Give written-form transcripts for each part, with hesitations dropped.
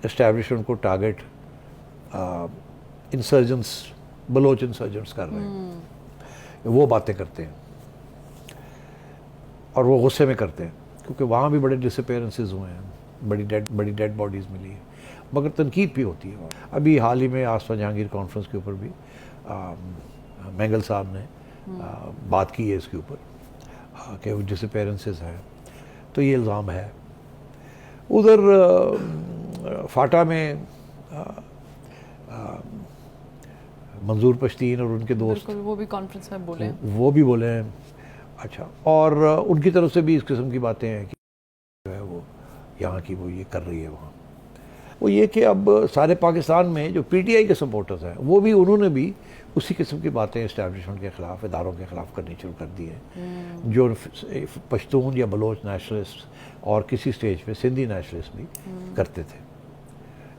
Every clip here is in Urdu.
اسٹیبلشمنٹ کو ٹارگیٹ انسرجنس بلوچ انسرجنٹس کر رہے ہیں, وہ باتیں کرتے ہیں اور وہ غصے میں کرتے ہیں کیونکہ وہاں بھی بڑے ڈس اپیئرنسز ہوئے ہیں, بڑی ڈیڈ باڈیز ملی ہیں, مگر تنقید بھی ہوتی ہے. ابھی حال ہی میں آصفہ جہانگیر کانفرنس کے اوپر بھی مینگل صاحب نے بات کی ہے اس کے اوپر کہ وہ ڈس اپیئرنسز ہیں, تو یہ الزام ہے. ادھر فاٹا میں منظور پشتین اور ان کے دوست وہ بھی کانفرنس میں بولے ہیں, وہ بھی بولے ہیں. اچھا, اور ان کی طرف سے بھی اس قسم کی باتیں ہیں کہ جو ہے وہ یہاں کی وہ یہ کر رہی ہے وہاں. وہ یہ کہ اب سارے پاکستان میں جو پی ٹی آئی کے سپورٹرز ہیں وہ بھی انہوں نے بھی اسی قسم کی باتیں اسٹیبلشمنٹ کے خلاف, اداروں کے خلاف کرنی شروع کر دی ہیں. جو پشتون یا بلوچ نیشنلسٹ اور کسی سٹیج پہ سندھی نیشنلسٹ بھی کرتے تھے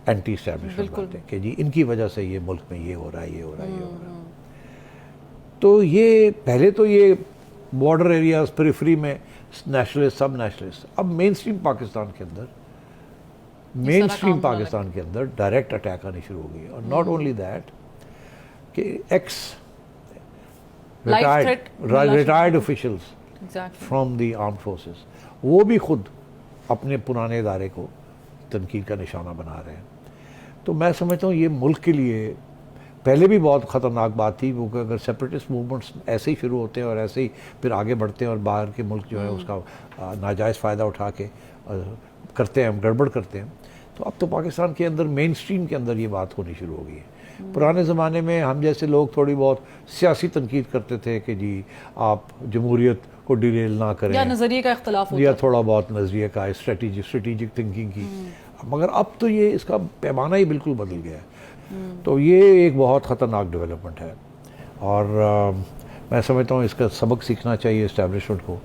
اینٹی اسٹیبلشمنٹ باتیں کہ جی ان کی وجہ سے یہ ملک میں یہ ہو رہا ہے, یہ ہو رہا ہے, یہ ہو رہا ہے. تو یہ پہلے تو یہ بارڈر ایریاز پریفری میں نیشنلسٹ سب نیشنلسٹ, اب مین اسٹریم پاکستان کے اندر ڈائریکٹ اٹیک آنے شروع ہو گئی. اور ناٹ اونلی دیٹ کہ x retired officials from the armed forces وہ بھی خود اپنے پرانے ادارے کو تنقید کا نشانہ بنا رہے ہیں. تو میں سمجھتا ہوں یہ ملک کے لیے پہلے بھی بہت خطرناک بات تھی, کیونکہ اگر سیپریٹسٹ موومنٹس ایسے ہی شروع ہوتے ہیں اور ایسے ہی پھر آگے بڑھتے ہیں اور باہر کے ملک جو ہے اس کا ناجائز فائدہ اٹھا کے کرتے ہیں, گڑبڑ کرتے ہیں, تو اب تو پاکستان کے اندر مین اسٹریم کے اندر یہ بات ہونی شروع ہو گئی ہے. پرانے زمانے میں ہم جیسے لوگ تھوڑی بہت سیاسی تنقید کرتے تھے کہ جی آپ جمہوریت کو ڈیریل نہ کریں, یا نظریے کا اختلاف ہوتا یا تھوڑا بہت نظریے کا اسٹریٹجک تھنکنگ کی, مگر اب تو یہ اس کا پیمانہ ہی بالکل بدل گیا ہے. تو یہ ایک بہت خطرناک ڈیولپمنٹ ہے, اور میں سمجھتا ہوں اس کا سبق سیکھنا چاہیے اسٹیبلشمنٹ کو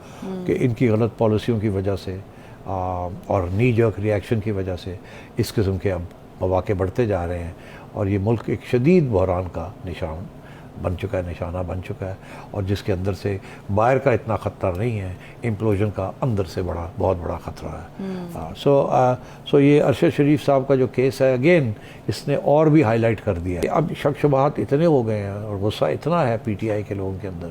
کہ ان کی غلط پالیسیوں کی وجہ سے اور نی جرک ریئیکشن کی وجہ سے اس قسم کے اب مواقع بڑھتے جا رہے ہیں, اور یہ ملک ایک شدید بحران کا نشانہ بن چکا ہے, اور جس کے اندر سے باہر کا اتنا خطرہ نہیں ہے, امپلوژن کا اندر سے بہت بڑا خطرہ ہے. سو یہ ارشد شریف صاحب کا جو کیس ہے اگین اس نے اور بھی ہائی لائٹ کر دیا ہے. اب شک شبہات اتنے ہو گئے ہیں اور غصہ اتنا ہے پی ٹی آئی کے لوگوں کے اندر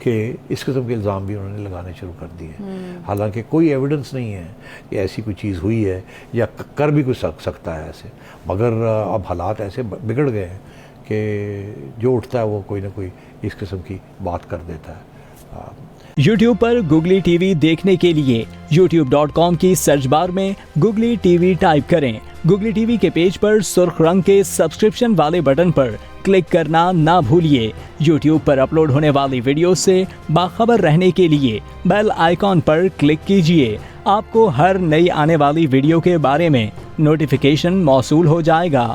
کہ اس قسم کے الزام بھی انہوں نے لگانے شروع کر دیے, حالانکہ کوئی ایویڈنس نہیں ہے کہ ایسی کوئی چیز ہوئی ہے یا کر بھی کچھ سکتا ہے ایسے, مگر اب حالات ایسے بگڑ گئے ہیں کہ جو اٹھتا ہے وہ کوئی نہ کوئی اس قسم کی بات کر دیتا ہے. یوٹیوب پر گوگلی ٹی وی دیکھنے کے لیے youtube.com کی سرچ بار میں گوگلی ٹی وی ٹائپ کریں. گوگلی ٹی وی کے پیج پر سرخ رنگ کے سبسکرپشن والے بٹن پر کلک کرنا نہ بھولیے. یوٹیوب پر اپلوڈ ہونے والی ویڈیو سے باخبر رہنے کے لیے بیل آئیکن پر کلک کیجیے. آپ کو ہر نئی آنے والی ویڈیو کے بارے میں نوٹیفیکیشن موصول ہو جائے گا.